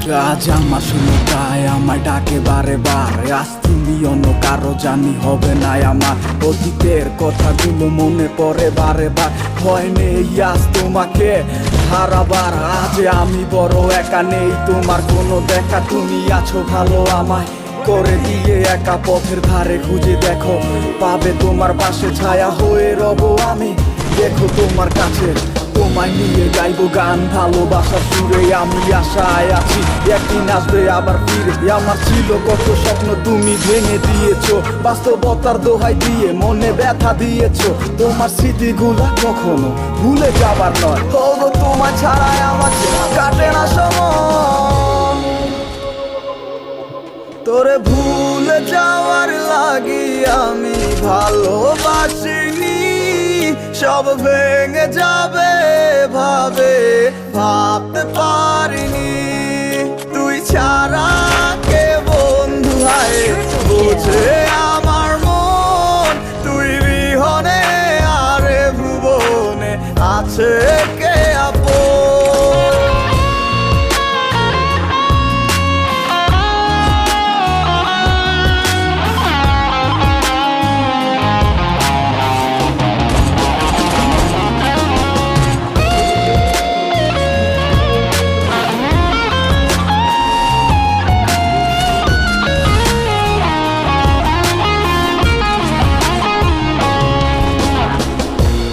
আজ আমার শুনে তাই আমায় ডাকে বারে বারে। আজ তুমি অন্য কারো জানি হবে না আমার। অতীতের কথাগুলো মনে পড়ে বারে বার। ভয় নেই আজ তোমাকে হারাবার। আজ আমি বড় একা, নেই তোমার কোনো দেখা। তুমি আছো ভালো আমায় করে দিয়ে একা। পথের ধারে খুঁজে দেখো, পাবে তোমার পাশে ছায়া হয়ে রব আমি। দেখো তোমার কাছে, তোমায় নিয়ে গাইবো গান ভালোবাসার সুরে। আমি আশায় আছি একদিন আসবে আবার ফিরে। আমার ছিল কত স্বপ্ন তুমি ভেঙে দিয়েছো, বাস্তবতার দোহাই দিয়ে মনে ব্যথা দিয়েছো। তোমার স্মৃতিগুলা কখনো ভুলে যাবার নয়। ওগো তোমার ছাড়াই আমার কাটে না সময়। তোরে ভুলে যাওয়ার লাগি আমি ভালোবাসিনি। সব ভেঙে যাবে ভাবে ভাবতে পারিনি। তুই ছাড়া কে বন্ধু হয় বোঝে আমার মন। তুই বিহনে আরে ভুবনে আছে কে আপন।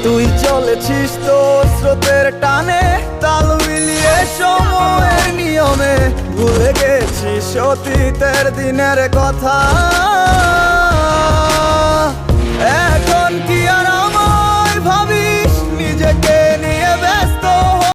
তুই চলেছিস তো স্রোতের টানে, তাল মিলিয়ে সময়ের নিয়মে। ভুলে গেছিস অতীতের দিনের কথা।